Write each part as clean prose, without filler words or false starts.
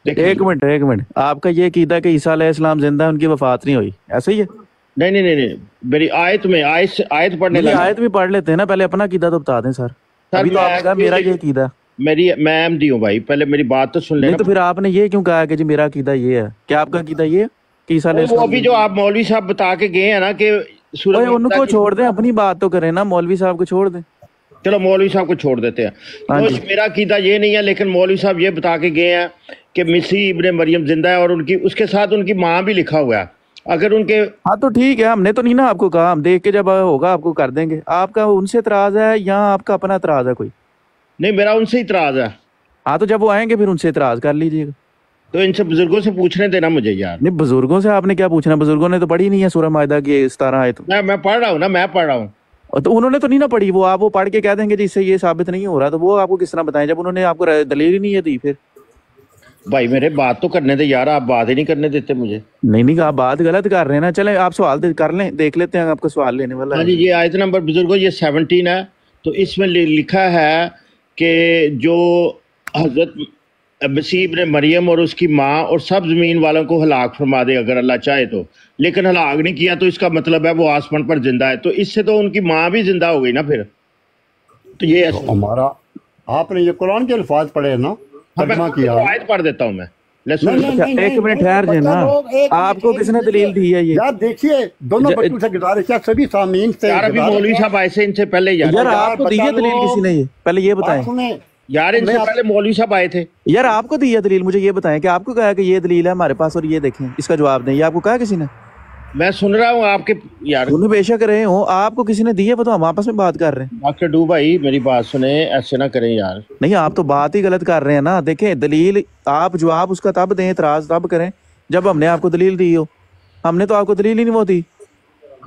देखिए, एक मिनट, आपका ये कीदा कि ईसा अलैहिस्सलाम जिंदा है, उनकी वफात नहीं हुई, ऐसा ही है? नहीं नहीं नहीं नहीं, मेरी आयत में आयत पढ़ने नहीं, लगा। आयत भी पढ़ लेते हैं ना, पहले अपना कीदा तो बता दें सर। सर अभी तो आपने मैं कहा क्यों मेरा देख, ये कीदा। मैं अहमदी हूँ भाई, पहले मेरी बात तो सुन नहीं लेना। तो फिर आपने ये क्यों कहा कि जी मेरा कीदा ये है? क्या आपका कीदा ये है कि ईसा भाई वो अलैहिस्सलाम अभी जो जिंदा आप मौलवी साहब बता के गए हैं ना कि है? सूरह ओए माइदा उनको की, छोड़ दें, अपनी बात तो करें ना, मौलवी साहब को छोड़ दें। चलो मौलवी साहब को छोड़ देते हैं। हाँ तो जी। मेरा अकीदा ये नहीं है, लेकिन मौलवी साहब ये बता के गए हैं कि मसीह इब्ने मरियम जिंदा है, और उनकी उसके साथ उनकी माँ भी लिखा हुआ है। अगर उनके, हाँ तो ठीक है, हमने तो नहीं ना आपको कहा, हम देख के जब होगा आपको कर देंगे। आपका उनसे एतराज है या आपका अपना एतराज है कोई? नहीं मेरा उनसे इतराज है। हाँ तो जब वो आएंगे फिर उनसे एतराज कर लीजिएगा। तो इनसे बुजुर्गों से पूछने देना मुझे यार। नहीं, बुजुर्गों से आपने क्या पूछना? बुजुर्गों ने तो पढ़ी नहीं है सूरह मायदा की 17 आयत। मैं पढ़ रहा हूँ ना, मैं पढ़ रहा हूँ। और तो उन्होंने तो नहीं ना पढ़ी, वो आप वो पढ़ के कह देंगे जी इससे ये साबित नहीं हो रहा, तो वो आपको किस तरह बताएं जब उन्होंने आपको दलील ही नहीं है दी फिर? भाई मेरे बात तो करने दे यार, आप बात ही नहीं करने देते मुझे। नहीं नहीं, आप बात गलत कर रहे हैं ना। चले आप सवाल कर लें, देख लेते हैं आपका सवाल लेने वाला हाँ है। जी, ये आयत नंबर बुजुर्गो ये 17 है। तो इसमें लिखा है कि जो हजरत मसीह इब्ने मरियम और उसकी माँ और सब जमीन वालों को हलाक फरमा दे अगर अल्लाह चाहे तो, लेकिन हलाक नहीं किया तो इसका मतलब है वो आसमान पर जिंदा है। तो इससे तो उनकी माँ भी जिंदा हो गई ना फिर। तो ये तो हमारा, आपने ये कुरान के अल्फाज पढ़े ना, हाँ, मैं तर्जमा किया। आयत पढ़ देता हूँ मैं। नहीं नहीं अच्छा, नहीं एक नहीं मिनट नहीं, ठहर जाए बच्चा ना। लोग एक आपको मिनट, किसने एक दलील मिनट दी है ये? यार देखिए, दोनों बच्चों से गुजारिश है, सभी सामीन से यार अभी गुजारिश मौलवी है। साहब आए से इनसे पहले यार। यार यार आपको दी बच्चा है दलील किसी लोग ने ये? पहले ये बात बताएं। सुने। यार इनसे मैं आप, पहले मौलवी साहब आए थे। यार आपको दी है दलील, मुझे ये बताएं कि आपको कहा है कि ये दलील है हमारे पास और ये देखें, इसका जवाब दें, ये आपको कहा किसी ने? मैं सुन रहा हूँ आपके यार। सुन बेशक रहे हो, आपको किसी ने दी है? तो हम आपस में बात कर रहे हैं। डॉक्टर डू भाई मेरी बात सुने, ऐसे ना करें यार। नहीं, आप तो बात ही गलत कर रहे हैं ना। देखें, दलील आप जवाब उसका तब दें, इतराज तब करें जब हमने आपको दलील दी हो। हमने तो आपको दलील ही नहीं वो दी।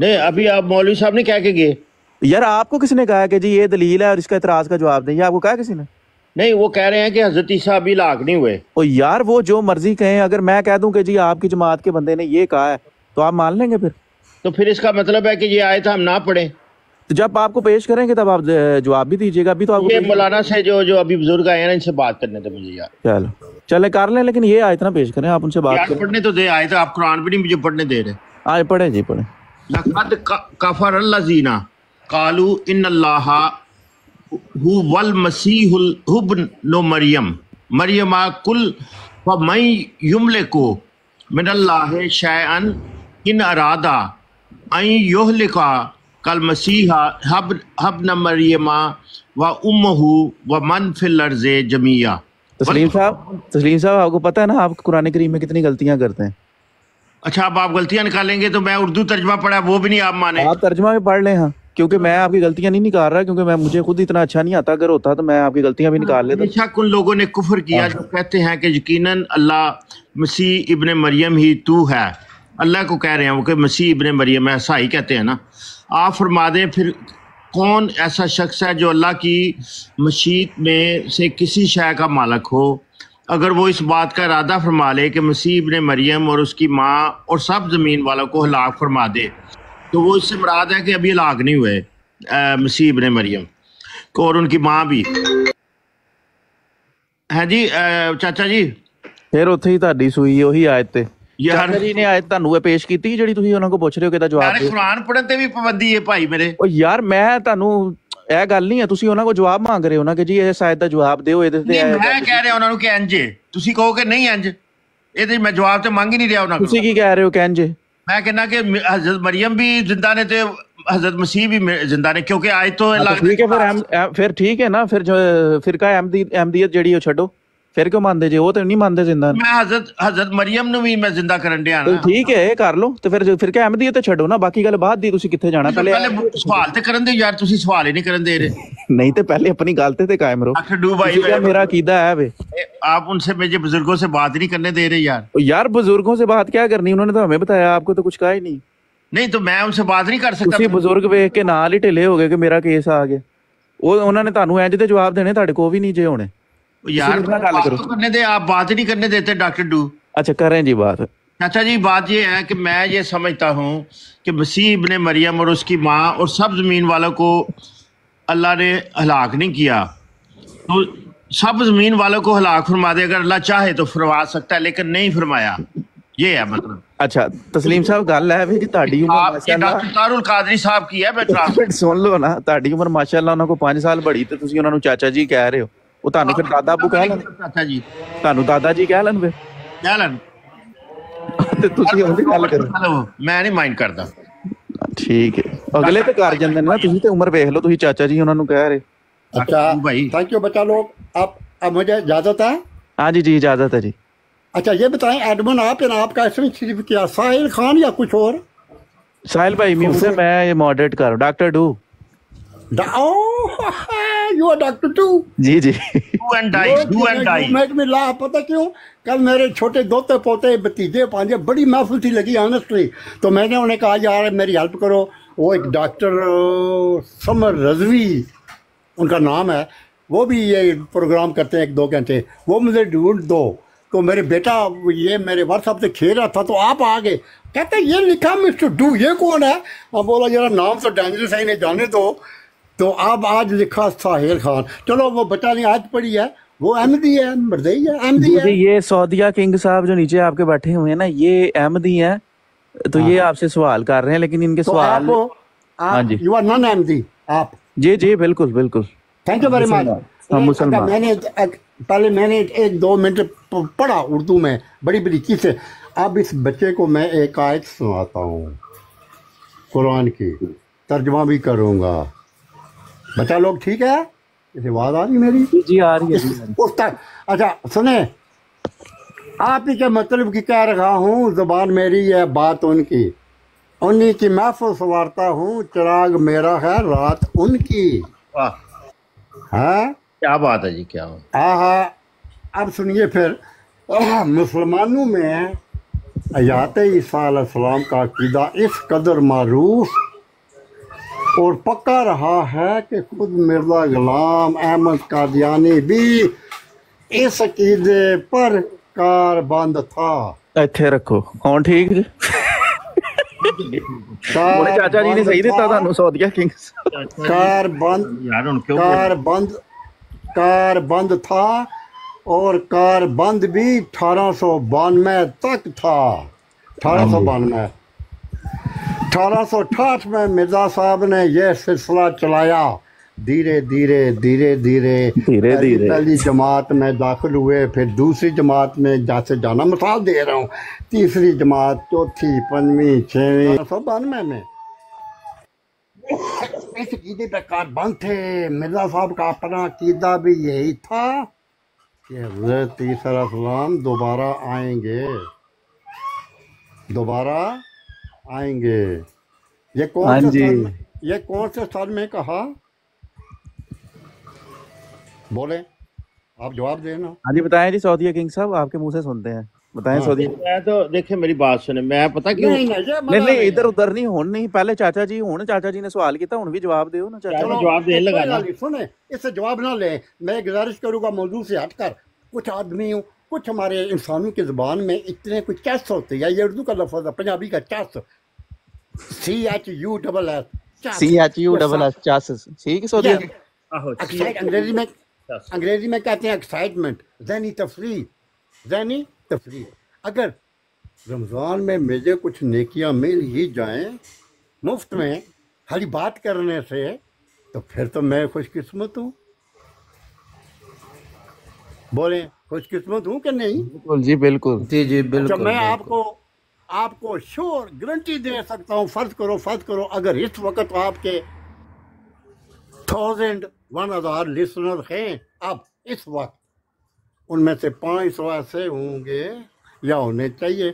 नहीं अभी आप मौलवी साहब ने कह के गए। यार आपको किसने कहा कि जी ये दलील है और इसका इतराज का जवाब दें? ये आपको कहा किसी ने? नहीं वो कह रहे हैं कि हजरत ईसा अभी लाख नहीं हुए। और यार वो जो मर्जी कहें, अगर मैं कह दूं कि जी आपकी जमात के बंदे ने ये कहा है तो आप मान लेंगे फिर? तो फिर इसका मतलब है कि ये आयत हम ना पढ़े। तो जब आपको पेश करेंगे तब आप जवाब भी दीजिएगा। अभी तो आपको ये मौलाना से जो जो अभी बुजुर्ग आए हैं ना, इनसे बात करने थे मुझे यार। चलो चले कर लें, लेकिन ये आयत ना पेश करें, आप उनसे बात यार करें। पढ़ने तो दे आयत, आप कुरान भी नहीं मुझे पढ़ने दे रहे। आए पढ़े जी, पढ़े। लक़द कफ़र अल्लज़ीना क़ालू इन्नल्लाहा हु वल मसीहुल इब्नु मरियम मरियमा कुल फमन युमलिकु मिनल्लाहि शैअन इन अरादा अन युहलिका कल मसीहा हब्न मरियमा व उम्मुहु व मन फिल अर्ज़ि जमिया। तस्लीम साहब आपको पता है ना आप कुरान करीम में कितनी गलतियां करते हैं? अच्छा, अब आप गलतियां निकालेंगे तो मैं उर्दू तर्जमा पढ़ा वो भी नहीं आप माने। आप तर्जमा में पढ़ लें। हाँ, क्योंकि मैं आपकी गलतियां नहीं निकाल रहा, क्योंकि मैं मुझे खुद इतना अच्छा नहीं आता। अगर होता तो मैं आपकी गलतियां भी निकाल लेता। बेशक उन लोगों ने कुफर किया जो कहते हैं कि यकीनन अल्लाह मसीह इब्ने मरियम ही तू है। अल्लाह को कह रहे हैं वो कि मसीह इब्ने मरियम है, ऐसा ही कहते हैं ना। आप फरमा दें फिर कौन ऐसा शख्स है जो अल्लाह की मशीत में से किसी शय का मालिक हो, अगर वो इस बात का इरादा फरमा ले कि मसीह इब्ने मरियम और उसकी माँ और सब ज़मीन वालों को हलाक फरमा दे, तो वो इससे मुराद है कि अभी हलाक नहीं हुए मसीह इब्ने मरियम को और उनकी माँ भी है जी। चाचा जी फिर ਉੱਥੇ ਹੀ ਤੁਹਾਡੀ ਸੂਈ ਉਹੀ ਆਇਤ ਤੇ यार, ਚਾਚਾ ਜੀ ਨੇ ਆਇਤ ਤੁਹਾਨੂੰ ਇਹ ਪੇਸ਼ ਕੀਤੀ ਜਿਹੜੀ ਤੁਸੀਂ ਉਹਨਾਂ ਕੋਲ ਪੁੱਛ ਰਹੇ ਹੋ ਕਿ ਇਹਦਾ ਜਵਾਬ यार ਦਿਓ। कुरान पढ़न ते भी पाबंदी है भाई मेरे। ਉਹ ਯਾਰ ਮੈਂ ਤੁਹਾਨੂੰ ਇਹ ਗੱਲ ਨਹੀਂ ਹੈ, ਤੁਸੀਂ ਉਹਨਾਂ ਕੋਲ ਜਵਾਬ ਮੰਗ ਰਹੇ ਹੋ ਨਾ ਕਿ ਜੀ ਇਹ ਸ਼ਾਇਦ ਦਾ ਜਵਾਬ ਦਿਓ ਇਹਦੇ ਤੇ। नहीं मैं कह रहा ਉਹਨਾਂ ਨੂੰ ਕਿ ਇੰਜ ਤੁਸੀਂ ਕਹੋ ਕਿ ਨਹੀਂ ਇੰਜ, ਇਹਦੇ ਮੈਂ ਜਵਾਬ ਤੇ ਮੰਗ ਹੀ ਨਹੀਂ ਰਿਹਾ ਉਹਨਾਂ ਤੁਸੀਂ ਕੋਲ। ਕੀ ਕਹਿ ਰਹੇ ਹੋ ਕਹਿੰਜੇ? मैं कहना कि हजरत मरियम भी जिंदा ने ते हजरत मसीह भी जिंदा ने, क्योंकि आज तो ठीक है फिर ठीक है ना, फिर जो फिरका अहमदियत ਜਿਹੜੀ ਉਹ ਛੱਡੋ, ਫਿਰ ਕਿਉਂ ਮੰਨਦੇ ਜੇ? ਉਹ ਤੇ ਨਹੀਂ ਮੰਨਦੇ ਜਿੰਦਾ। मैं हजरत मरियम ਨੂੰ ਵੀ मैं जिंदा ਕਰਨ ਡਿਆ तो ना। ठीक है कर लो, तो फिर क्या अहमदियत ਤੇ ਛੱਡੋ ਨਾ, ਬਾਕੀ ਗੱਲ ਬਾਅਦ ਦੀ। ਤੁਸੀਂ ਕਿੱਥੇ ਜਾਣਾ ਪਹਿਲੇ? पहले सवाल ते करन दे यार, ਤੁਸੀਂ सवाल ही नहीं करन दे रहे। नहीं तो पहले अपनी गल ते कायम रहो। डॉक्टर डू भाई क्या मेरा कीदा है वे? आप उनसे मेरे बुजुर्गों से बात ही नहीं करने दे रहे यार। यार बुजुर्गों से बात क्या करनी, उन्होंने तो हमें बताया, आपको तो कुछ कहा ही नहीं। नहीं तो मैं उनसे बात नहीं कर सकता। ਤੁਸੀਂ ਬਜ਼ੁਰਗ ਵੇਖ ਕੇ ਨਾਲ ਹੀ ਢਿੱਲੇ ਹੋ ਗਏ ਕਿ ਮੇਰਾ ਕੇਸ ਆ ਗਿਆ। ਉਹ ਉਹਨਾਂ ਨੇ ਤੁਹਾਨੂੰ ਇੰਜ ਦੇ ਜਵਾਬ ਦੇਣੇ, ਤੁਹਾਡੇ ਕੋਲ ਵੀ ਨਹੀਂ ਜੇ ਹੋਣੇ। यार गल बात करो। तो करने दे, आप बात ही नहीं करने देते डॉक्टर डू। अच्छा करें जी बात। चाचा जी बात ये है कि मैं ये समझता हूँ कि मसीह इब्ने मरियम और उसकी माँ और सब ज़मीन वालों को अल्लाह ने हलाक नहीं किया, तो सब जमीन वालों को हलाक फरमा दे, अगर अल्लाह चाहे तो फरमा सकता है, लेकिन नहीं फरमाया। ये है मतलब। अच्छा तसलीम साहब गल है भी कि ਤੁਹਾਡੀ ਉਮਰ आपकी ਮਾਸ਼ਾਅੱਲਾ डॉक्टर तारुल कादरी साहब की है, मैं ट्रांसलेट ਸੁਣ ਲਓ ਨਾ, ਤੁਹਾਡੀ ਉਮਰ ਮਾਸ਼ਾਅੱਲਾ ਉਹਨਾਂ ਕੋ 5 ਸਾਲ ਬੜੀ ਤੇ ਤੁਸੀਂ ਉਹਨਾਂ ਨੂੰ ਚਾਚਾ ਜੀ ਕਹਿ ਰਹੇ ਹੋ, ਉਹ ਤੁਹਾਨੂੰ ਫਿਰ ਦਾਦਾ ਅੱਬੂ ਕਹਿ ਲੈਣ, चाचा जी ਤੁਹਾਨੂੰ ਦਾਦਾ ਜੀ ਕਹਿ ਲੈਣ ਫਿਰ क्या लन ਤੇ ਤੁਸੀਂ ਉਹਦੀ ਗੱਲ ਕਰੋ। मैं नहीं माइंड करता। ਠੀਕ ਹੈ, ਅਗਲੇ ਤੇ ਕਰ ਜਾਂਦੇ ਨੇ ਨਾ, ਤੁਸੀਂ ਤੇ ਉਮਰ ਵੇਖ ਲਓ, ਤੁਸੀਂ ਚਾਚਾ ਜੀ ਉਹਨਾਂ ਨੂੰ ਕਹਿ ਰਹੇ। अच्छा भाई थैंक यू बच्चा लोग। अब मुझे इजाजत है। हाँ जी जी इजाजत है जी। अच्छा ये बताएं एडमन आप या आपका इसमें सिर्फ क्या साहिल खान या कुछ और? साहिल भाई म्यूजिक मैं ये मॉडरेट कर रहा हूँ, doctor do. You are doctor too. जी जी do and die make me laugh. पता क्यों? कल मेरे छोटे दोते पोते भतीजे पांजे बड़ी महफिल थी लगी ऑनेस्टली, तो मैंने उन्हें कहा यार मेरी हेल्प करो। वो एक डॉक्टर समर रजवी उनका नाम है, वो भी ये प्रोग्राम करते हैं 1-2 घंटे, वो मुझे ढूंढ दो। तो मेरे बेटा ये मेरे व्हाट्सएप से खेल रहा था तो आप आ गए, कहते ये लिखा मिस्टर डू, ये कौन है? मैं बोला जरा नाम तो डेंजरस है, इन्हें जाने दो। तो आप आज लिखा साहिल खान। चलो वो बच्चा नहीं आज पढ़ी है, वो अहमदी है, मरदई है, अहमदी है। ये सौदिया किंग साहब जो नीचे आपके बैठे हुए हैं ना, ये अहमदी हैं, तो ये आपसे सवाल कर रहे हैं, लेकिन इनके तो सवाल हाँ जी यू आर नॉन अहमदी आप। जी जी बिल्कुल बिल्कुल। Thank you very much. हम मुसलमान। पहले मैंने 1-2 मिनट पढ़ा उर्दू में बड़ी बरीकी से। अब इस बच्चे को मैं एक आयत सुनाता हूँ कुरान की, तर्जुमा भी करूँगा। बच्चा लोग ठीक है? इसे आवाज़ आ रही मेरी? जी आ रही है। उस तक अच्छा सुने, आप ही के मतलब की कह रहा हूँ, ज़ुबान मेरी है बात उनकी, उन्हीं की महफिल संवारता हूँ, चिराग मेरा है रात उनकी। वाह हाँ क्या बात है जी, क्या बात। हाँ अब सुनिए फिर। मुसलमानों में हयात ईसा अलैहिस्सलाम का अकीदा इस कदर मारूफ और पक्का रहा है कि खुद मिर्ज़ा गुलाम अहमद कादियानी भी इस अकीदे पर कारबंद था। ਇੱਥੇ ਰੱਖੋ ਹੁਣ ਠੀਕ ਜੀ। ਉਹਨੇ ਚਾਚਾ ਜੀ ਨੇ ਸਹੀ ਦਿੱਤਾ ਤੁਹਾਨੂੰ ਸੌਦੀਆ ਕਿੰਗਸ। कारबंद यार उन क्यों कारबंद था और कारबंद भी 1892 तक था। 1892 1868 में मिर्ज़ा साहब ने यह सिलसिला चलाया। धीरे धीरे धीरे धीरे पहली जमात में दाखिल हुए, फिर दूसरी जमात में जैसे जाना, मिसाल दे रहा हूँ, तीसरी जमात, चौथी, 5वीं, 6वीं, 1992 में इस अकीदे पे कारबंद थे। मिर्ज़ा साहब का अपना अकीदा भी यही था कि हज़रत ईसा अलैहिस्सलाम दोबारा आएंगे, दोबारा आएंगे। ये कौन से साल में कहा? बोले आप जवाब देना। हाँ जी बताएं जी सौदिया किंग साहब, आपके मुंह से सुनते हैं, बताएं सौदिया। मैं तो देखे मेरी बात सुने, मैं पता क्यों नहीं इधर उधर नहीं होन नहीं, पहले चाचा जी होन, चाचा जी ने सवाल किया हुन भी जवाब दो ना चाचा। जवाब देने लगा ना। सुने इससे जवाब ना ले, मैं गुजारिश करूंगा मौजूद से हटकर। कुछ आदमी कुछ हमारे इंसानों की ज़ुबान में इतने कुछ चस होते हैं, ये उर्दू का लफ्ज़ है, पंजाबी का चस, CHUSS चस ठीक है सौदिया। अंग्रेजी में कहते हैं एक्साइटमेंट, ज़हनी तफरीह। अगर रमज़ान में मुझे कुछ नेकियां मिल ही जाएं मुफ्त में खाली बात करने से, तो फिर तो मैं खुशकिस्मत हूँ। बोले खुशकिस्मत हूँ कि नहीं? बिल्कुल जी बिल्कुल। जी जी बिल्कुल। तो मैं आपको श्योर गारंटी दे सकता हूँ। फर्ज करो अगर इस वक्त आपके 1000 लिसनर हैं, अब इस वक्त उनमें से 500 ऐसे होंगे या होने चाहिए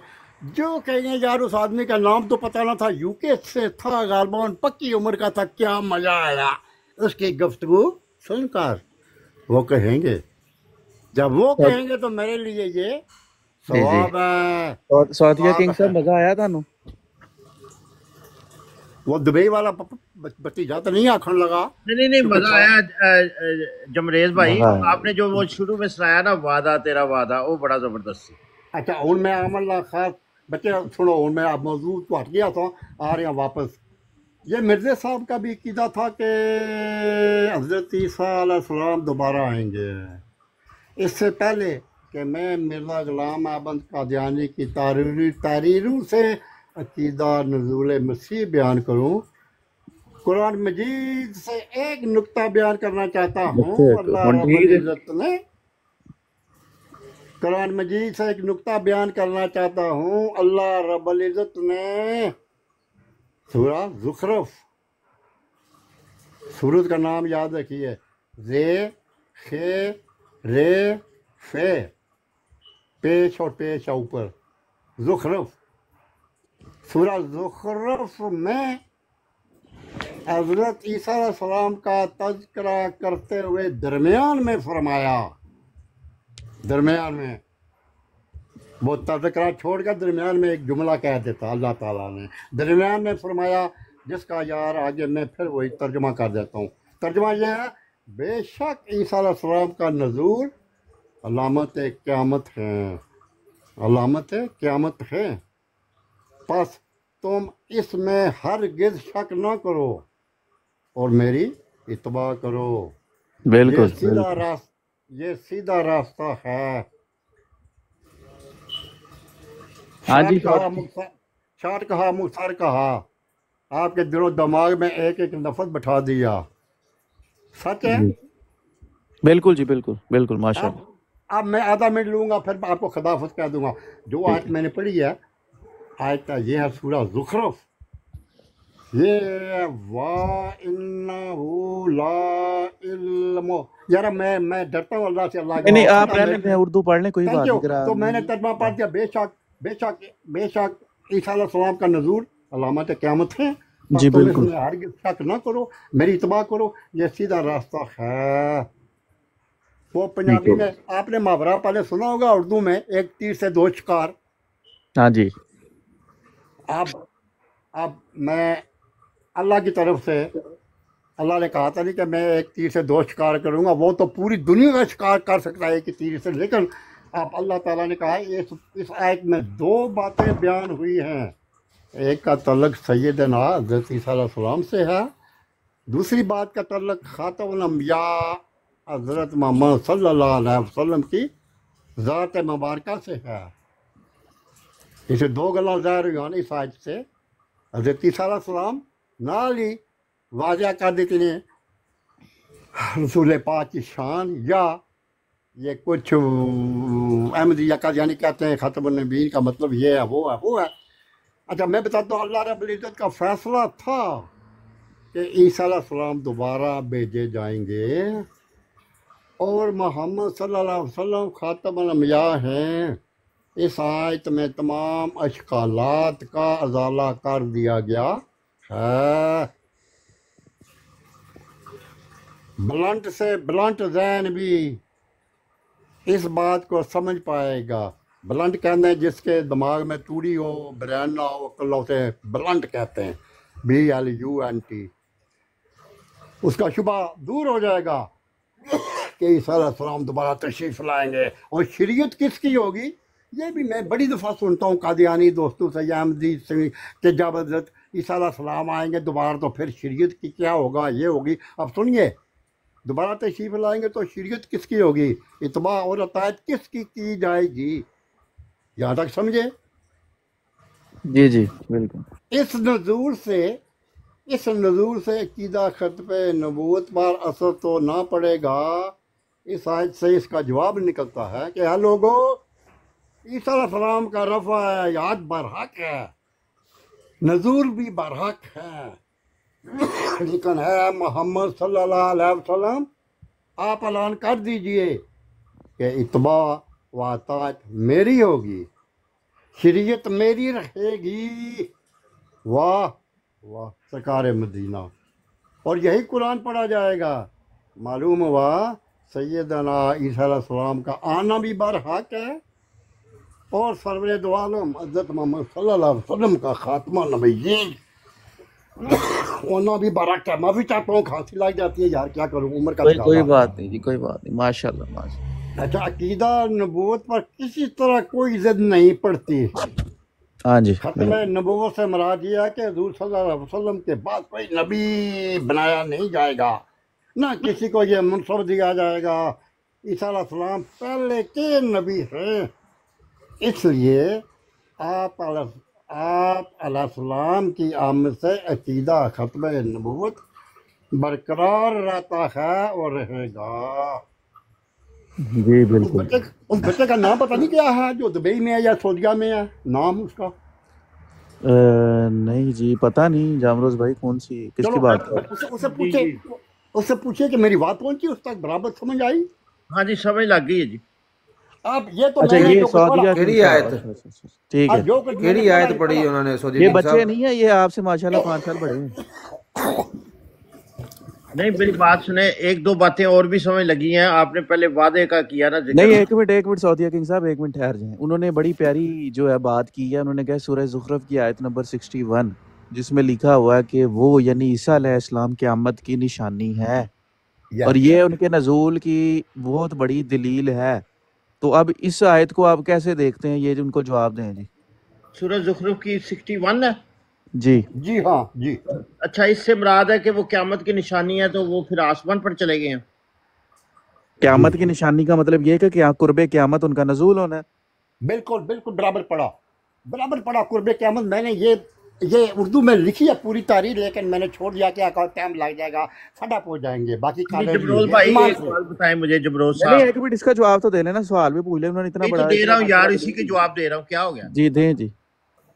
जो कहेंगे यार उस आदमी का नाम तो पता ना था, यूके से था, गालबान पक्की उम्र का था, क्या मजा आया उसकी गुफ्तगू सुनकर। वो कहेंगे, जब वो कहेंगे तो मेरे लिए ये सवाब है। सौदिया किंग साहब मजा आया थानू? वो दुबई वाला भतीजा तो नहीं आखन लगा? नहीं मजा आया जमरेज भाई। आपने जो वो शुरू में सुनाया ना, वादा तेरा वादा, वो बड़ा जबरदस्त है। अच्छा हूँ मैं अमल खास बच्चे सुनो, हूँ मैं आप मौजूद तो हट गया था, आ रहे हैं वापस। ये मिर्ज़ा साहब का भी अकीदा था कि हज़रत ईसा अलैहिस्सलाम दोबारा आएंगे। इससे पहले कि मैं मिर्ज़ा ग़ुलाम अहमद कादियानी की तहरीरों से अकीदा नज़ूल मसीह बयान करूँ, कुरान मजीद से एक नुक्ता बयान करना चाहता हूँ। अल्लाह रब्बुल इज़्ज़त ने कुरान मजीद से एक नुक्ता बयान करना चाहता हूँ। अल्लाह रब्बुल इज़्ज़त ने सूरह ज़ुखरुफ, सूरत का नाम याद रखिए, रे खे रे फे, पेश और पेश ऊपर, ज़ुखरुफ, सूरह ज़ुखरुफ में हज़रत ईसा अलैहिस्सलाम का तज़किरा करते हुए दरमियान में फरमाया, दरमियान में वो तज़किरा छोड़कर दरमियान में एक जुमला कह देता अल्लाह ताला ने, दरमियान में फरमाया, जिसका यार आगे मैं फिर वही तर्जुमा कर देता हूँ। तर्जुमा यह है, बेशक ईसा अलैहिस्सलाम का नज़ूल अलामत क़यामत है, अलामत क़यामत है, बस तुम इसमें हरगिज़ शक न करो और मेरी इत्बा करो। बिल्कुल ये सीधा रास्ता है। हाँ जी, शार्ट कहा मुख्तार कहा, आपके दिलो दिमाग में एक एक लफ्ज़ बैठा दिया। सच है। बिल्कुल जी, बिल्कुल बिल्कुल, माशाअल्लाह। अब मैं आधा मिनट लूँगा, फिर आपको खुदाफिज़ कह दूँगा। जो आयत मैंने पढ़ी है, आयत का ये है सूरह ज़ुखरुफ, ये वा इन्नहु ला इल्म। यार मैं डरता हूँ अल्लाह से, अल्लाह के नहीं, आप रहने दें, उर्दू पढ़ लें, कोई बात नहीं। तो मैंने तर्जुमा पढ़ दिया, बेशक बेशक बेशक ईसा अलैहिस्सलाम का नज़ूल अलामत क़यामत है, जी बिल्कुल, हरगिज़ शक न करो, मेरी इत्बा करो, ये सीधा रास्ता है। वो पंजाबी में आपने मुहावरा पहले सुना होगा, उर्दू में, एक तीर से दो शिकार। हाँ जी। अब मैं अल्लाह की तरफ से, अल्लाह ने कहा था नहीं कि मैं एक तीर से दो शिकार करूँगा, वो तो पूरी दुनिया का शिकार कर सकता है एक तीर से, लेकिन अब अल्लाह ताला ने कहा इस आयत में दो बातें बयान हुई हैं। एक का तल्लुक़ सैयदना हज़रत ईसा अलैहिस्सलाम से है, दूसरी बात का तल्लुक़ खातमुल अंबिया हज़रत मोहम्मद सल्लल्लाहु अलैहि वसल्लम की ज़ात मुबारका से है। इसे दो गल्लां ज़ाहिर हुई इस आयत से। हज़रत ईसा अलैहिस्सलाम नाल ही वाज़ह कर देते हैं रसूल पाक की शान, या ये कुछ अहमदिया का यानी कहते हैं ख़ातमुन नबीय्यीन का मतलब ये है, वो है। अच्छा, मैं बताता हूँ, अल्लाह रब्बुल इज़्ज़त का फ़ैसला था कि ईसा अलैहिस्सलाम दोबारा भेजे जाएंगे और मोहम्मद सल्लल्लाहु अलैहि वसल्लम ख़ातमुल अंबिया हैं। इस आयत में तमाम अशकालात का अजाला कर दिया गया है। ब्लंट से ब्लंट ज़हन भी इस बात को समझ पाएगा। ब्लंट कहते हैं जिसके दिमाग में तूड़ी हो, ब्रेन ना हो, अक्ल उसे ब्लंट कहते हैं, BLUNT। उसका शुबा दूर हो जाएगा कि ईसा अलैहिस्सलाम दोबारा तशरीफ़ लाएंगे। और शरीयत किसकी होगी, ये भी मैं बड़ी दफ़ा सुनता हूँ कादियानी दोस्तों से या अहमदी से कि जब हज़रत ईसा अलैहिस्सलाम आएंगे दोबारा तो फिर शरीयत की क्या होगा, ये होगी। अब सुनिए, दोबारा तशरीफ़ लाएंगे तो शरीयत किसकी होगी, इत्बा और अतायत किसकी की जाएगी, यहाँ तक समझे। जी जी बिल्कुल। इस नज़ूर से अकीदा खत्म नबूवत पर असर तो ना पड़ेगा। इस आयत से इसका जवाब निकलता है कि हाँ लोगों, ईसा अलैहिस्सलाम का रफ़ा याद बरहक है, नज़ूल भी बरहक है, लेकिन है मोहम्मद सल्लल्लाहु अलैहि वसल्लम, आप ऐलान कर दीजिए कि इत्बा व अताअत मेरी होगी, शरीयत मेरी रहेगी। वाह वाह सरकार मदीना। और यही कुरान पढ़ा जाएगा। मालूम हुआ सैयदना ईसा अलैहिस्सलाम का आना भी बरहक है और सरवरे दो आलम हज़रत मोहम्मद सल्लल्लाहु अलैहि वसल्लम का खात्मा नबिय्यीन होना भी बरहक है। माफ़ी चाहता हूँ, खांसी लग जाती है यार, क्या करूँ, उम्र का कोई बात नहीं जी, कोई बात नहीं, माशाल्लाह माशाल्लाह। अच्छा, अकीदा नबूवत पर किसी तरह कोई जिद नहीं पड़ती। हाँ जी, खत्म नबूवत से मुराद ये है कि हुज़ूर सल्लल्लाहु अलैहि वसल्लम के बाद कोई नबी बनाया नहीं जाएगा, ना किसी को ये मनसब दिया जाएगा ईसा अलैहिस्सलाम पहले के नबी हैं, इसलिए आप अलैहिस्सलाम की आमद से अकीदा खत्म नबूवत बरकरार रहता है और रहेगा। जी बिल्कुल। उस बच्चे का नाम पता नहीं क्या है जो दुबई में है या सऊदीया में है, नाम उसका? नहीं जी पता नहीं जामरोज भाई कौन सी किसकी चलो बात कर उससे पूछे, उससे पूछे कि मेरी बात पहुंची, उस तक बराबर समझ आई। हाँ जी समझ लग गई है जी। अब ये तो अच्छा मैंने ये जो कुछ सऊदीया पढ़ा, की केड़ी आयत अच्छा, अच्छा, अच्छा, ठीक है। अब जो कुछ मैंने केड़ी पढ़ा आयत ये पढ़ी पढ़ा। उन्होंने सऊदी ये किंग बच्चे साहब? नहीं है, ये आपसे माशाल्लाह 5 साल बड़े हैं। नहीं मेरी बात सुने, एक दो बातें और भी समझ लगी हैं। आपने पहले वादे का किया ना नहीं जिक्र, एक मिनट सऊदिया किंग साहब एक मिनट ठहर जाएं। उन्होंने बड़ी प्यारी जो है बात की है। उन्होंने कहा सूरह ज़ुखरफ की आयत नंबर 61 जिसमें लिखा हुआ है कि वो यानी ईसा अलैहिस्सलाम क़यामत की निशानी है और यस ये उनके नजूल की बहुत बड़ी दलील है। तो अब इस आयत को आप कैसे देखते हैं, ये उनको जवाब दें जी। सूरह ज़ुखरुफ की 61 है। जी जी हाँ जी। अच्छा इससे मुराद है कि वो क़यामत की निशानी है, तो वो फिर आसमान पर चले गए हैं। क़यामत की निशानी का मतलब ये है कि क्या कुर्बे क़यामत उनका नजूल होना है। बिल्कुल बिल्कुल बराबर पढ़ा कुर्बे क़यामत। मैंने ये उर्दू में लिखी है पूरी तारीख, लेकिन मैंने छोड़ दिया कि टाइम लग जाएगा, फटा पहुंच जाएंगे बाकी जी, कागज जबरोल भाई एक सवाल बताएं मुझे, जबरोल नहीं साहब। एक मिनट इसका जवाब तो दे लेना, सवाल भी पूछ ले। उन्होंने इतना नहीं तो बड़ा दे रहा हूँ यार, मसला इसी के जवाब दे रहा हूँ, क्या हो गया? जी दें जी।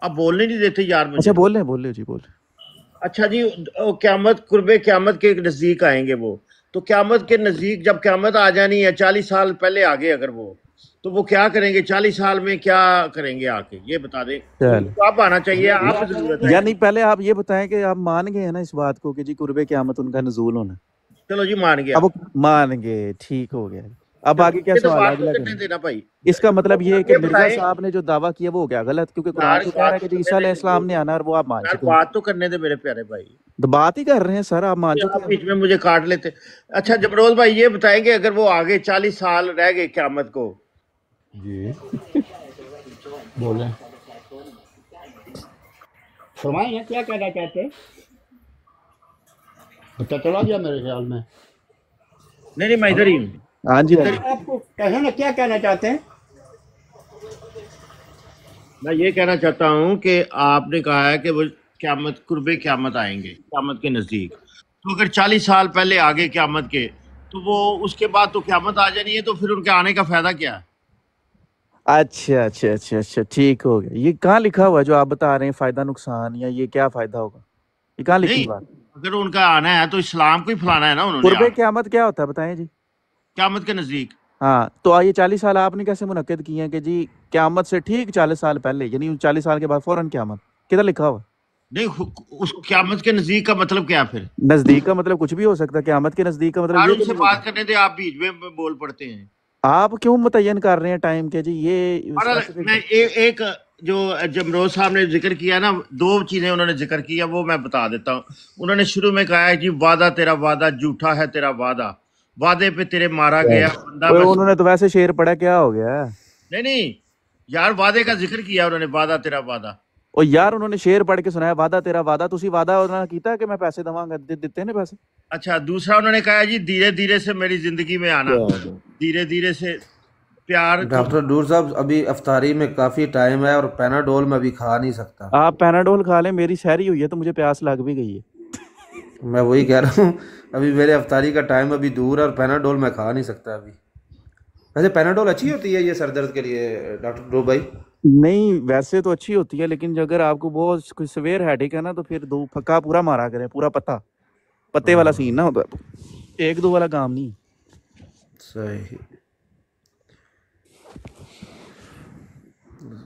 अब बोलने नहीं देते यार अच्छा मुझे। बोल रहे जी बोल। अच्छा जी, क़यामत कुर्बे क़यामत के नजदीक आएंगे वो, तो क़यामत के नजदीक जब क़यामत आ जानी है 40 साल पहले आगे अगर वो, तो वो क्या करेंगे 40 साल में, क्या करेंगे आके ये बता दें। चल उनको आप आना चाहिए, आप जरूरत है। या नहीं पहले आप ये बताएं कि आप मान गए हैं ना इस बात को कि जी कुर्बे क़यामत उनका नजूल होना। चलो जी मान गया। अब वो मान गए, ठीक हो गया। अब चलो, आगे क्या ये तो सवाल है बात तो अगला करने करें। देना भाई। इसका मतलब ये है कि ये मिर्जा बताएं साहब ने जो दावा किया वो हो गया गलत, क्योंकि कुरान यार, तो कह रहा है बात कि तो जी ईसा करने अलैहिस्सलाम ने दे आना और वो आप मान यार, चुके हैं। बात तो करने दे मेरे प्यारे भाई। तो बात ही कर रहे हैं सर, आप मान ये चुके आप हैं। बीच में मुझे काट लेते। अच्छा जबरोल भाई ये बताएंगे, अगर वो आगे 40 साल रह गए क़यामत को, जी बोले फरमाए ना क्या कहना चाहते हैं, बच्चा चला गया मेरे ख्याल में। नहीं मैं इधर ही हूँ। हाँ जी आपको कहे ना क्या कहना चाहते हैं। मैं ये कहना चाहता हूँ कि आपने कहा है कि वो क़यामत कुर्बे क़यामत आएंगे क़यामत के नज़दीक, तो अगर 40 साल पहले आगे क़यामत के, तो वो उसके बाद तो क़यामत आ जानी है, तो फिर उनके आने का फ़ायदा क्या है? अच्छा ठीक हो गया। ये कहाँ लिखा हुआ है जो आप बता रहे हैं फायदा नुकसान, या ये क्या फायदा होगा, ये कहाँ लिखी नहीं, बात? अगर उनका आना है तो इस्लाम को ही फैलाना है ना उन्होंने कुर्बे आगे क़यामत क्या होता है बताएं जी। क़यामत के नज़दीक। हाँ तो ये 40 साल आपने कैसे मुनक्किद किए हैं कि जी क़यामत से ठीक 40 साल पहले, यानी 40 साल के बाद फौरन क़यामत, किधर लिखा हुआ? नहीं उस क़यामत के नज़दीक का मतलब क्या फिर? नजदीक का मतलब कुछ भी हो सकता है, क़यामत के नजदीक का मतलब यार ये उनसे तो नहीं बात होता। करने दे, आप बीच में बोल पड़ते हैं। आप क्यों मुतय्यन कर रहे हैं टाइम के जी, ये और मैं एक जो जमरोज साहब ने जिक्र किया ना, दो चीजें उन्होंने जिक्र किया वो मैं बता देता हूँ। उन्होंने शुरू में कहा है कि वादा तेरा वादा झूठा है, तेरा वादा वादे पे तेरे मारा गया बंदा ओए, बस। उन्होंने तो वैसे शेर पढ़ा, क्या हो गया? नहीं यार, वादे का जिक्र किया उन्होंने, वादा तेरा वादा। ओ यार उन्होंने शेर पढ़ के सुनाया वादा तेरा वादा, तुसी वादा उन्होंने कीता कि मैं पैसे दवांगा, दिते ने पैसे? अच्छा दूसरा उन्होंने कहा जी धीरे धीरे से मेरी जिंदगी में आना, धीरे धीरे से प्यार को। डॉक्टर डूर साहब अभी अफ्तारी में काफ़ी टाइम है और पैनाडोल में अभी खा नहीं सकता। आप पैनाडोल खा लें, मेरी सहरी हुई है तो मुझे प्यास लग भी गई है। मैं वही कह रहा हूँ, अभी मेरे अफ्तारी का टाइम अभी दूर है और पैनाडोल मैं खा नहीं सकता अभी। वैसे पैनाडोल अच्छी होती है ये सर दर्द के लिए डॉक्टर डूर भाई? नहीं वैसे तो अच्छी होती है, लेकिन अगर आपको बहुत कोई सवेर हेडेक है ना तो फिर 2 फक्का पूरा मारा करें, पूरा पत्ते वाला सीन ना होता है, 1-2 वाला काम नहीं। सही।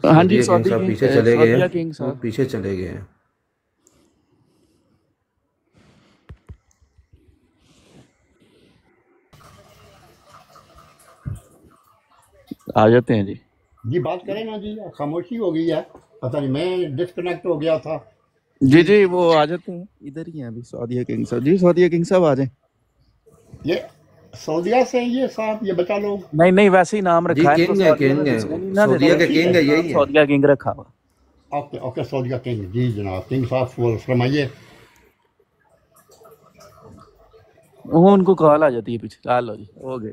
हाँ जी सऊदीया किंग साहब पीछे चले गए सऊदीया हैं, किंग वो साहब पीछे चले गए हैं। आ जाते हैं जी। जी बात करें ना जी, खामोशी हो गई है, पता नहीं मैं डिस्कनेक्ट हो गया था। जी वो आ जाते हैं, इधर ही हैं अभी सऊदीया किंग साहब। जी सऊदीया किंग साहब आ जाएं। ये सऊदीया से ये साहब ये बचा लोग। नहीं वैसे ही नाम जी रखा है किंग है, किंग है, सऊदीया के किंग है, यही है। सऊदीया किंग रखा हुआ। ओके ओके सऊदीया किंग, जी जनाब किंग साहब फरमाइए। वो उनको कॉल आ जाती है पीछे। आ लो जी, हो गए।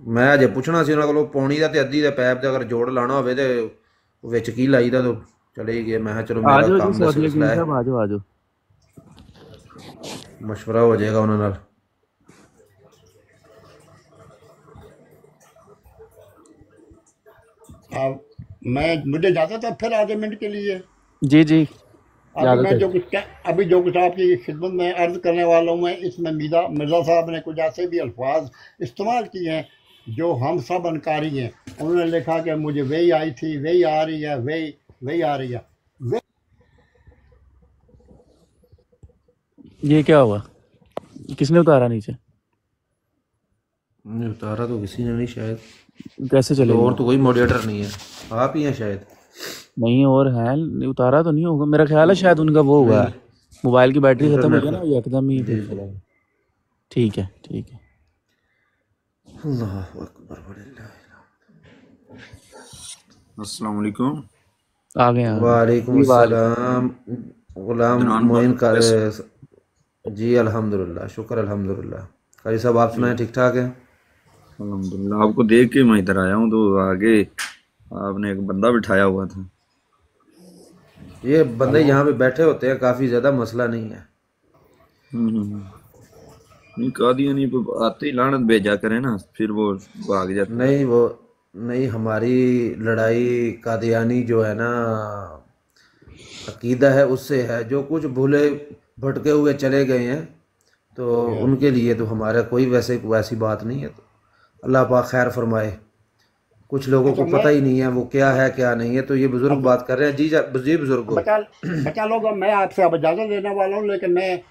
मैं अजे पूछना सी उन्होंने को पौनी का ते अद्धी दे पैप ते अगर जोड़ लाना होवे ते विच की लाईदा तो चले ही गए। मैं कहा चलो आ मेरा जाओ जी काम दा सौदी सिलसिला हकीम है, साहब, आ जाओ आ जाओ। मशवरा हो जाएगा उन्होंने नाल। अब मुझे जाता था फिर आधे मिनट के लिए। जी जी, अभी इजाजत मैं है। अभी जो कुछ आपकी खिदमत में अर्ज करने वाला हूँ मैं, इसमें मिर्ज़ा साहब ने कुछ ऐसे भी अल्फाज इस्तेमाल किए हैं जो हम सब अनकारी हैं। उन्होंने लिखा कि मुझे वही आई थी, वही आ रही है, वही वही आ रही है। ये क्या हुआ, किसने उतारा नीचे? नहीं उतारा तो किसी ने नहीं शायद, कैसे तो चलेगा? और तो कोई मॉडरेटर नहीं है, आप ही हैं शायद। नहीं और है, उतारा तो नहीं होगा, मेरा ख्याल है शायद उनका वो हुआ है, नहीं मोबाइल की बैटरी खत्म हो इंटरनेट गया का, ना, ये एकदम ही जी फिर जी। चला गया। ठीक है ठीक है। अल्लाह अकबर वलिल्लाह। अस्सलाम वालेकुम। आ गए वालेकुम जी, वाले अस्सलाम। गुलाम अदनान मोइन भाई का कैसे? जी अल्हम्दुलिल्लाह, शुक्र अल्हम्दुलिल्लाह। कारी साहब आप सुनाएं, ठीक ठाक है? अल्हम्दुलिल्लाह, आपको देख के मैं इधर आया हूँ तो आगे आपने एक बंदा बिठाया हुआ था। ये बंदे यहाँ पे बैठे होते हैं, काफ़ी ज़्यादा मसला नहीं है। हम्म। नहीं कादियानी पे आते ही लानत भेजा करे ना, फिर वो भाग जाते हैं। नहीं वो नहीं, हमारी लड़ाई कादियानी जो है ना अकीदा है उससे है। जो कुछ भूले भटके हुए चले गए हैं तो उनके लिए तो हमारा कोई वैसी बात नहीं है। तो अल्लाह पाक खैर फरमाए। कुछ लोगों अच्छा को पता ही नहीं है वो क्या है क्या नहीं है, तो ये बुजुर्ग बात कर रहे हैं। जी बुजुर्गो। बचा लोग, मैं आपसे अब इजाज़त लेने वाला हूँ, लेकिन मैं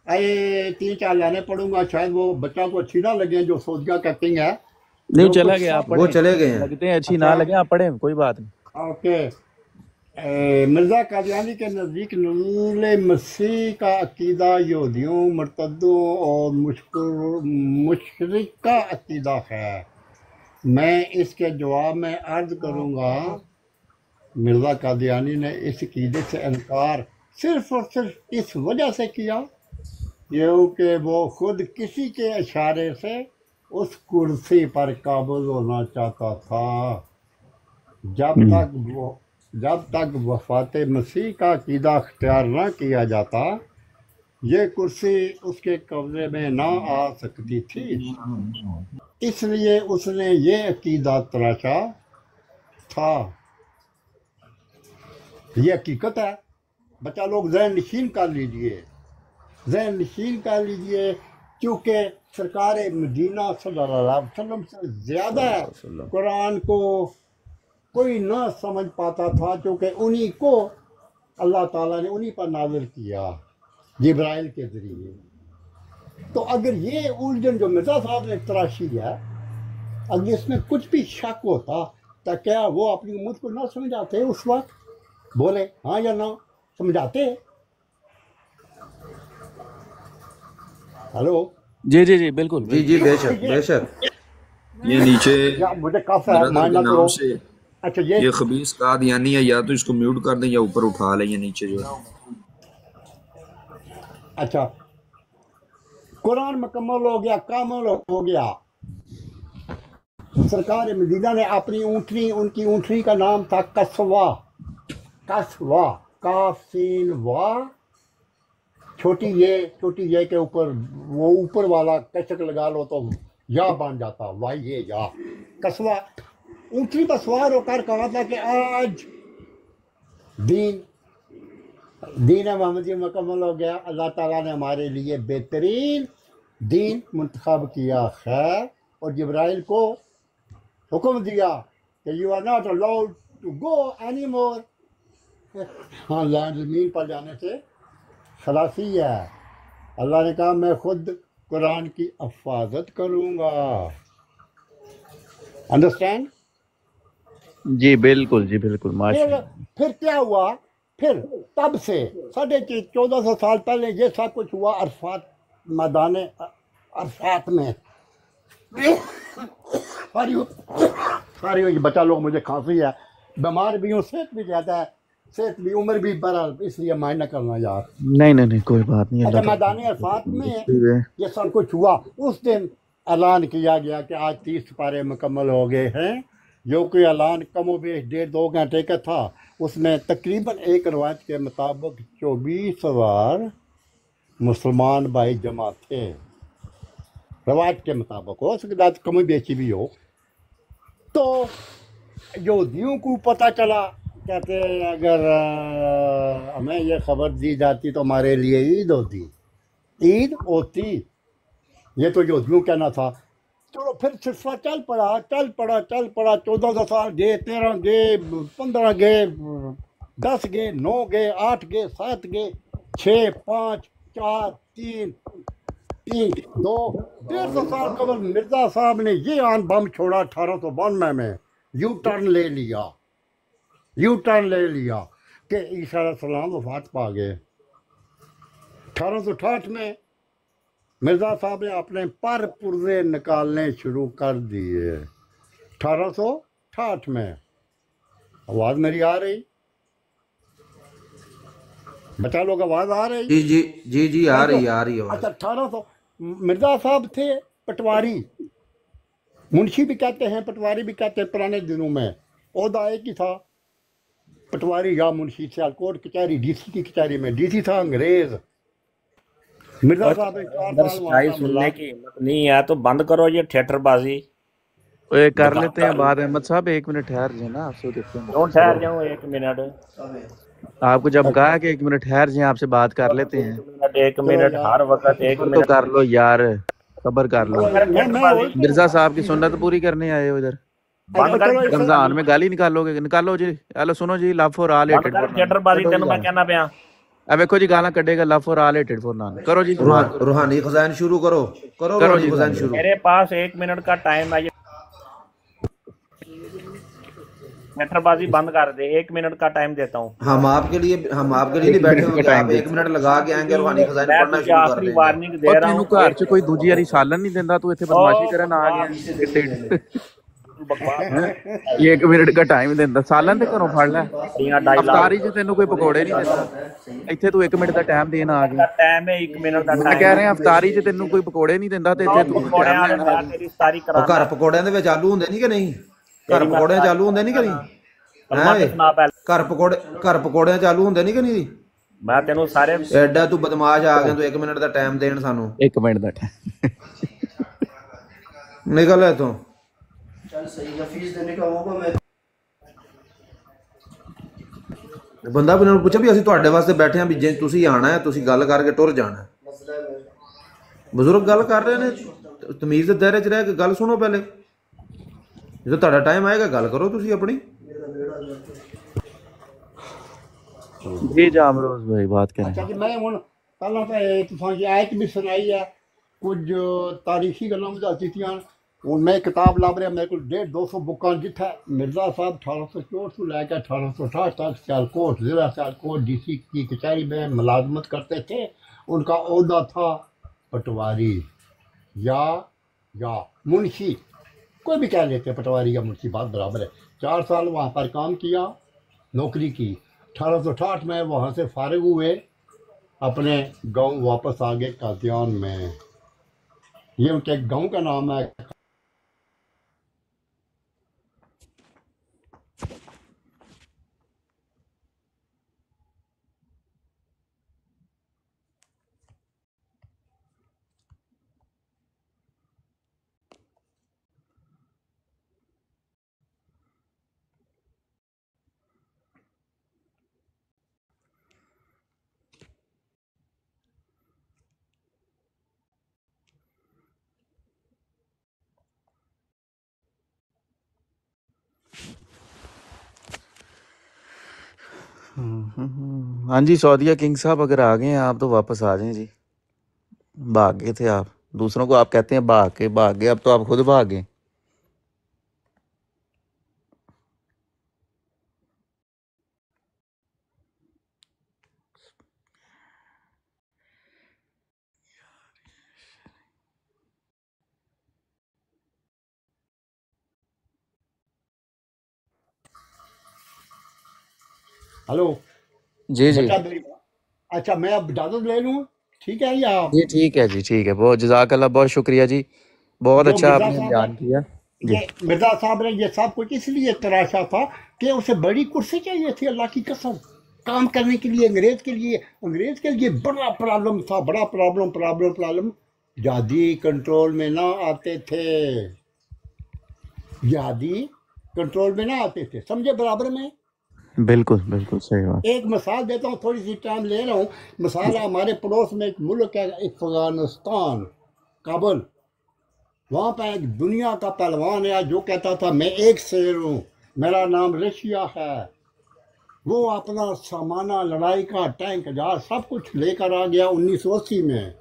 आए 3-4 लाने पढ़ूंगा, शायद वो बच्चा को अच्छी ना लगे जो सोचिया कटिंग है नहीं जो चला कुछ गया, आप वो पढ़े, चले गए हैं। लगते हैं अच्छी ना अच्छा लगे आप पढ़े, कोई बात नहीं। ओके। मिर्ज़ा कादियानी के नज़दीक नज़ूल मसीह का अकीदा यहूदियों, मुर्तदों और मुशरिक का अकीदा है। मैं इसके जवाब में अर्ज करूँगा, मिर्ज़ा कादियानी ने इस अकीदे से इनकार सिर्फ और सिर्फ इस वजह से किया क्योंकि वो खुद किसी के इशारे से उस कुर्सी पर काबिज होना चाहता था। जब तक वफ़ात मसीह का अकीदा अख्तियार न किया जाता, ये कुर्सी उसके कब्ज़े में ना आ सकती थी। इसलिए उसने ये अकीदा तराशा था। ये हकीकत है। बच्चा लोग ज़हन नशीन कर लीजिए, ज़हन नशीन कर लीजिए, क्योंकि सरकार मदीना सल्लल्लाहु अलैहि वसल्लम से ज़्यादा कुरान को कोई ना समझ पाता था, क्योंकि उन्हीं को अल्लाह ताला ने उन्हीं पर नाज़िल किया जिब्राइल के ज़रिए। तो अगर ये उलझन जो मिर्ज़ा साहब ने तराशी है, अगर इसमें कुछ भी शक होता तो क्या वो अपनी उम्मत को ना समझाते उस वक्त? बोले हाँ या ना, समझाते? हेलो जी जी जी बिल्कुल जी जी बेशक बेशक। ये नीचे या मुझे काफी ब्रदर मानना के तो नाम से अच्छा ये खबीस कादियानी है, या तो इसको म्यूट कर दें या ऊपर उठा लें, ये नीचे जो है। अच्छा, कुरान मुकम्मल हो गया, कामल हो गया। सरकार मदीना ने अपनी ऊँटनी, उनकी ऊँटनी का नाम था कसवा, कसवा, काफीन वा, छोटी ये के ऊपर वो ऊपर वाला कशक लगा लो तो या बन जाता, वाई ये या कसवा। ऊँटनी पर सवार होकर कहा था कि आज दीन मोहम्मदी मुकम्मल हो गया। अल्लाह ताला ने हमारे लिए बेहतरीन दीन मुंतखब किया है और जिब्राइल को हुक्म दिया कि you are not allowed to go any more. हाँ, लैंड ज़मीन पर जाने से खलासी है। अल्लाह ने कहा मैं खुद कुरान की हिफाजत करूँगा। अंडरस्टैंड? जी बिल्कुल जी बिल्कुल, माशाल्लाह। फिर क्या हुआ? फिर तब से 1450 साल पहले ये सब कुछ हुआ अरफात मैदान अरफात में। सारी बच्चा लोग, मुझे खांसी है, बीमार भी हूँ, सेहत भी ज़्यादा है, सेहत भी उम्र भी बहरहाल, इसलिए मायना करना यार। नहीं नहीं नहीं, कोई बात नहीं, अच्छा, अल्लाह मैदान अरफात में ताला। ये सब कुछ हुआ। उस दिन ऐलान किया गया कि आज 30 पारे मुकम्मल हो गए हैं, जो कि ऐलान कमोबेश 1.5-2 घंटे का था। उसमें तकरीबन एक रवायत के मुताबिक 24,000 मुसलमान भाई जमा थे। रवायत के मुताबिक, हो सकता है कमी बेची भी हो। तो यहूदियों को पता चला, कहते हैं अगर हमें ये खबर दी जाती तो हमारे लिए ईद होती, ईद होती। ये तो यहूदियों कहना था। चलो फिर सिलसिला चल पड़ा, चल पड़ा, चल पड़ा। 14 साल गए, 13 गए, 15 गए, 10 गए, 9 गए, 8 गए, 7 गए, 6, 5, 4, 3, 2, 150 साल कबल मिर्जा साहब ने ये आन बम छोड़ा 1892 में। यू टर्न ले लिया, यू टर्न ले लिया कि ईसा अलैहिस्सलाम वफात पा गए। 1868 में मिर्जा साहब ने अपने पर पुर्जे निकालने शुरू कर दिए। 1868 में। आवाज मेरी आ रही? बच्चा लोग आवाज आ रही? जी जी जी जी, आ रही अच्छा, आवाज। 1800 मिर्जा साहब थे पटवारी, मुंशी भी कहते हैं, पटवारी भी कहते हैं। पुराने दिनों में ओहदा एक ही था, पटवारी या मुंशी। सियालकोट कचहरी, डीसी की कचहरी में डीसी था अंग्रेज। मिर्जा साहब ने 4 अंदर साल वहाँ सच्चाई का सुनने की हिम्मत नहीं है तो बंद करो ये थिएटरबाजी। ओए कर दुकान लेते हैं का बात। अहमद साहब 1 मिनट ठहर जाए ना, आपसे देखते हैं। क्यों ठहर जाऊं 1 मिनट? आपको जब कहा कि 1 मिनट ठहर जाए, आपसे बात कर लेते हैं। 1 मिनट हर वक्त 1 सबर तो मिनट। कर लो यार, सबर कर लो। फिर मैं थिएटरबाजी वही मिर्जा साहब की सुन्नत पूरी करने आए हो इधर। बंद कर चलो रमजान में गाली निकालोगे? निकालो जी। हेलो सुनो जी, लव फॉर ऑल बंद हेटेड कर फॉर नॉन। थिएटरबाजी, करो तेन जी मैं गाना। कहना पिया। अब देखो जी, गाना कटेगा love for all hated for non. करो जी, रूहानी खजान शुरू करो, करो करो रूहानी जी खजान गाना। शुरू। मेरे पास 1 मिनट का टाइम है, ये थिएटरबाजी बंद कर दे। 1 मिनट का टाइम देता हूँ। हम आपके लिए नहीं 1 बैठे मिनट का होंगे। टाइम आप दे। 1 मिनट लगा के आएंगे, रूहानी खजान मैं पढ़ना तुझे शुरू कर आखिरी देंगे। वार्निंग दे और रहा तेनू हूँ। घर च कोई दूजी वारी सालन नहीं दिंदा, तू इत्थे बदमाशी करन आ गया गिट्टे। बकवास 1 मिनट का टाइम दिंदा, सालन ते घरों फड़ लै। डायलॉग अफतारी च तेनू कोई पकौड़े नहीं दिंदा, ਇੱਥੇ ਤੂੰ 1 ਮਿੰਟ ਦਾ ਟਾਈਮ ਦੇਣ ਆ का ਗਿਆ। टाइम है, 1 मिनट का ਮੈਂ टाइम ਕਹਿ है। ਰਿਹਾ ਅਫਤਾਰੀ 'ਚ ਤੈਨੂੰ ਕੋਈ ਪਕੌੜੇ ਨਹੀਂ ਦਿੰਦਾ ਤੇ ਇੱਥੇ ਤੂੰ पकौड़े ਟਾਈਮ वाले ਲੈਣ ਆ मैं ਗਿਆ। तेरी सारी ਉਹ कराना ਘਰ है। ਪਕੌੜਿਆਂ ਦੇ ਵਿੱਚ ਆਲੂ ਹੁੰਦੇ ਨਹੀਂ ਕਿ ਨਹੀਂ? ਘਰ तेरी मैं ਪਕੌੜਿਆਂ 'ਚ सारी ਆਲੂ ਹੁੰਦੇ ਨਹੀਂ ਕਿ ਨਹੀਂ? कलमा ते ਹੈਂ सुना पहले। ਘਰ ਪਕੌੜਿਆਂ 'ਚ ਆਲੂ ਹੁੰਦੇ ਨਹੀਂ ਕਿ ਨਹੀਂ? मैं तेनू सारे ਐਡਾ ਤੂੰ ਬਦਮਾਸ਼ ਆ ਗਿਆ, ਤੂੰ 1 ਮਿੰਟ ਦਾ ਟਾਈਮ ਦੇਣ ਸਾਨੂੰ। 1 ਮਿੰਟ ਦਾ ਟਾਈਮ। ਨਿਕਲ ਇੱਥੋਂ। ਬੰਦਾ ਵੀ ਉਹਨਾਂ ਨੂੰ ਪੁੱਛਿਆ ਵੀ ਅਸੀਂ ਤੁਹਾਡੇ ਵਾਸਤੇ ਬੈਠੇ ਹਾਂ, ਵੀ ਜੇ ਤੁਸੀਂ ਆਣਾ ਹੈ ਤੁਸੀਂ ਗੱਲ ਕਰਕੇ ਟੁਰ ਜਾਣਾ ਹੈ। ਬਜ਼ੁਰਗ ਗੱਲ ਕਰ ਰਹੇ ਨੇ, ਤਮੀਜ਼ ਦੇ ਦਾਇਰੇ 'ਚ ਰਹਿ ਕੇ ਗੱਲ ਸੁਣੋ ਪਹਿਲੇ। ਜਦੋਂ ਤੁਹਾਡਾ ਟਾਈਮ ਆਏਗਾ ਗੱਲ ਕਰੋ ਤੁਸੀਂ ਆਪਣੀ। जी जामरोज भाई बात करें। अच्छा जी, मैं हूँ पहला तो तुसां की आयत भी सुनाई है, कुछ तारीखी गल्लां भी दस दित्तियां। हूँ मैं किताब लभ रहा, मेरे को 150-200 बुकां, जित्थै मिर्जा साहब 1864 से लैकर 1868 तक सियालकोट, जिला सियालकोट डीसी की कचहरी में मुलाजमत करते थे। उनका ओहदा था पटवारी या मुंशी, कोई भी कह लेते हैं, पटवारी या मुंशी बात बराबर है। 4 साल वहाँ पर काम किया, नौकरी की। 1868 में वहाँ से फारिग हुए, अपने गांव वापस आ गए कादियान में। ये उनके गांव का नाम है। हाँ जी, सऊदीया किंग साहब अगर आ गए हैं आप तो वापस आ जाएं जी। भाग गए थे आप, दूसरों को आप कहते हैं भाग गए, अब तो आप खुद भाग गए। हेलो जी जी बेटा मेरी अच्छा मैं अब इजाजत ले लूँ, ठीक है? या जी ठीक है जी, ठीक है, बहुत जज़ाकल्लाह, बहुत शुक्रिया जी, बहुत जो अच्छा मिर्जा आपने साहब बयान है, किया जी। ये मिर्जा साहब ने ये सब कुछ इसलिए तराशा था कि उसे बड़ी कुर्सी चाहिए थी, अल्लाह की कसम, काम करने के लिए। अंग्रेज के लिए बड़ा प्रॉब्लम था, बड़ा प्रॉब्लम। जादी कंट्रोल में ना आते थे, जिहादी कंट्रोल में ना आते थे, समझे? बराबर में। बिल्कुल बिल्कुल सही बात। एक मिसाल देता हूँ, थोड़ी सी टाइम ले रहा हूँ। मिसाल है, हमारे पड़ोस में एक मुल्क है, अफगानिस्तान, काबुल। वहाँ पर एक दुनिया का पहलवान है जो कहता था मैं एक शेर हूँ, मेरा नाम रशिया है। वो अपना सामाना, लड़ाई का टैंक जहाज सब कुछ लेकर आ गया 1980 में।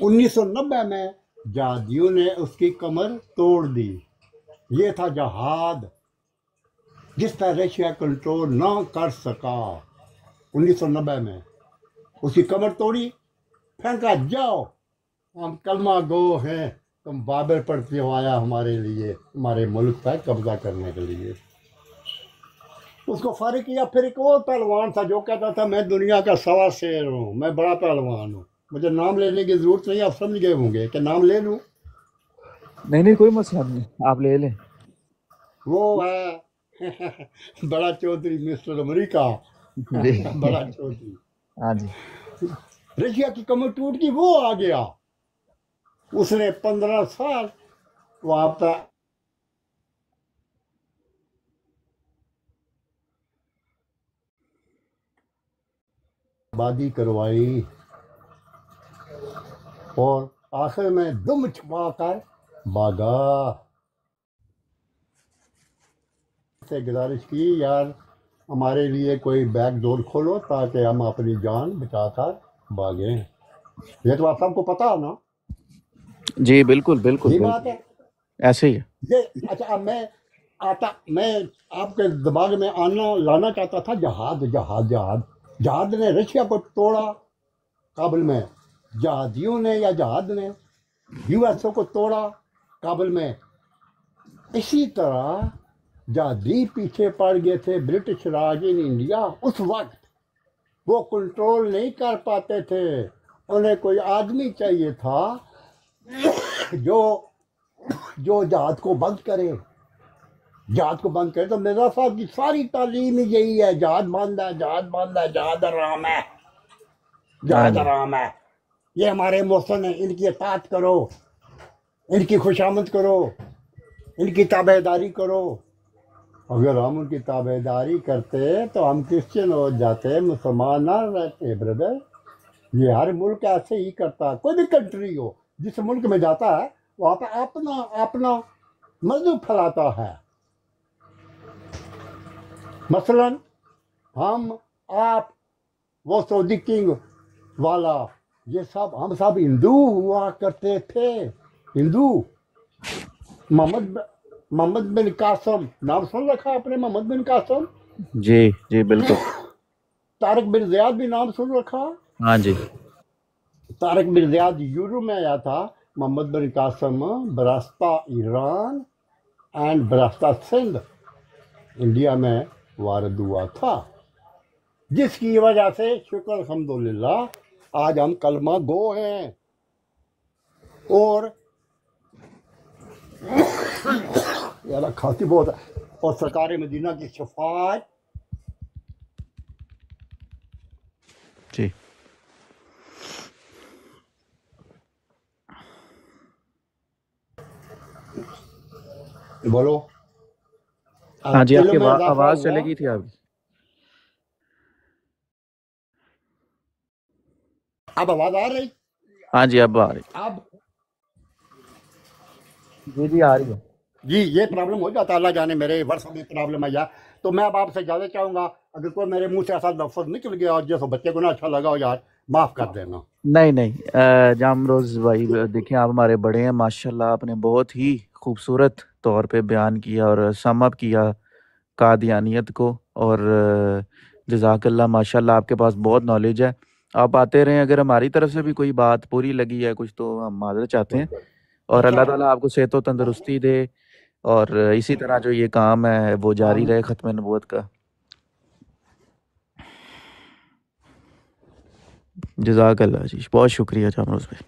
1990 में जहादियों ने उसकी कमर तोड़ दी। ये था जहाद जिस पर रशिया कंट्रोल ना कर सका। 1990 में उसकी कमर तोड़ी, फेंका, जाओ हम कलमा गो हैं, तुम बाबर पढ़ते हो, आया हमारे लिए, हमारे मुल्क पर कब्जा करने के लिए। उसको फारिग किया। फिर एक और पहलवान था जो कहता था मैं दुनिया का सवा शेर हूँ, मैं बड़ा पहलवान हूँ, मुझे नाम लेने की जरूरत नहीं, आप समझ गए होंगे कि नाम ले लूँ। नहीं नहीं, कोई मसला नहीं, आप ले लें। वो है बड़ा चौधरी, मिस्टर अमेरिका। जी बड़ा चौधरी। हाँ जी। रशिया की कमर टूट गई, वो आ गया। उसने 15 साल वहां पर आबादी करवाई और आखिर में दुम छुपा कर भागा। से गुजारिश की, यार हमारे लिए कोई बैक डोर खोलो ताकि हम अपनी जान बचाकर भागें। ये तो आप सबको पता है ना, जी बिल्कुल बिल्कुल यही बात बिल्कुल, है। ऐसे ही है। ये अच्छा, अब मैं आपके दिमाग में लाना चाहता था जहाद ने रशिया को तोड़ा काबुल में। जहादियों ने या जहाद ने यूएसओ को तोड़ा काबुल में। इसी तरह जहादी पीछे पड़ गए थे ब्रिटिश राज इन इंडिया। उस वक्त वो कंट्रोल नहीं कर पाते थे, उन्हें कोई आदमी चाहिए था जो जो जहाज को बंद करे। तो मिर्जा साहब की सारी तालीम ही यही है, जहाज बंद है, जहाज आराम है, हाँ जहाज जी। आराम है। ये हमारे मौसम है, इनकी इताअत करो, इनकी खुशामद करो, इनकी ताबेदारी करो। अगर हम उनकी ताबेदारी करते तो हम क्रिश्चियन हो जाते, मुसलमान ना रहते ब्रदर। ये हर मुल्क ऐसे ही करता है, कोई भी कंट्री हो, जिस मुल्क में जाता है वहाँ पर अपना अपना मजहब फैलाता है। मसलन हम, आप, वो सऊदी किंग वाला, ये सब हम सब हिंदू हुआ करते थे। हिंदू। मोहम्मद बिन कासम नाम सुन रखा आपने? मोहम्मद बिन कासम। जी जी बिल्कुल। तारिक बिन ज़ियाद भी नाम सुन रखा? हाँ जी। तारिक बिन ज़ियाद यूरोप में आया था। मोहम्मद बिन कासम बरास्ता ईरान एंड बरास्ता सिंध इंडिया में वारद हुआ था, जिसकी वजह से शुक्र अल्हम्दुलिल्लाह आज हम कलमा गो हैं। और यार खांसी बहुत है। और सरकार मदीना की शफाअत जी बोलो। हाँ जी, आपकी इल्म में इजाफा आवाज हुआ। चलेगी थी आपकी। अब आवाज आ रही? हाँ जी, अब आ रही। अब जी जी आ रही है। जी, ये प्रॉब्लम हो जाता है, अल्लाह जाने मेरे वर्ष में प्रॉब्लम आई है। तो मैं अब आपसे ज़्यादा चाहूँगा, अगर कोई मेरे मुंह से ऐसा लफ्ज़ निकल गया और जैसे बच्चे को ना अच्छा लगा हो, यार माफ़ कर देना। नहीं नहीं, जामरोज भाई, देखिए आप हमारे बड़े हैं माशाल्लाह, आपने बहुत ही खूबसूरत तौर पे बयान किया और सम अप किया कादियानियत को। और जज़ाकल्लाह, माशाल्लाह आपके पास बहुत नॉलेज है। आप आते रहें, अगर हमारी तरफ से भी कोई बात बुरी लगी है कुछ तो हम माजरत चाहते हैं। और अल्लाह अच्छा, ताला आपको सेहत व तंदुरुस्ती दे, और इसी तरह जो ये काम है वो जारी रहे ख़त्म नबूवत का। जज़ाकल्लाह जी, बहुत शुक्रिया जामरोज़ भाई।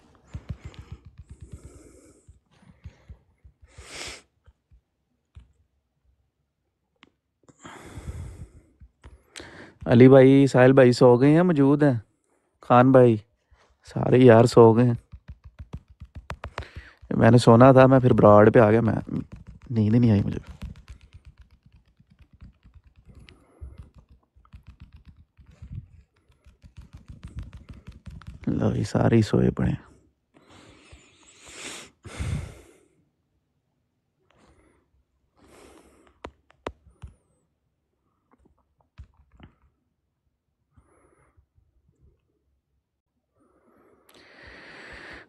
अली भाई, साहिल भाई सो गए हैं, मौजूद हैं? खान भाई, सारे यार सो गए हैं। मैंने सोना था, मैं फिर ब्रॉड पे आ गया, मैं नींद ही नहीं आई मुझे। लो ये सारे ही सोए पड़े हैं।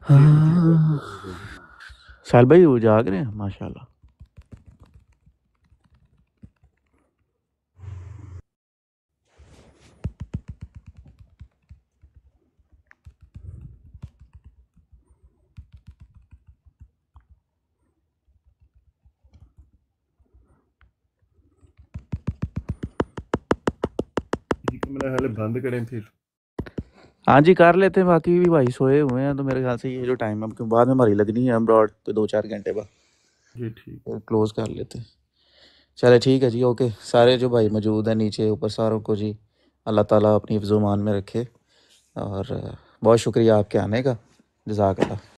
हाँ साहिल भाई वो जाग रहे हैं माशाल्लाह। मेरा ख्याल है बंद करें फिर। हाँ जी कर लेते हैं, बाकी भी भाई सोए हुए हैं, तो मेरे ख्याल से ये जो टाइम है क्योंकि बाद में हमारी लगनी है ब्रॉड तो 2-4 घंटे बाद जी ठीक। फिर क्लोज कर लेते हैं। चले ठीक है जी, ओके। सारे जो भाई मौजूद हैं नीचे ऊपर, सारों को जी अल्लाह ताला अपनी हिफ्ज़-ओ-मान में रखे, और बहुत शुक्रिया आपके आने का। जज़ाकल्लाह।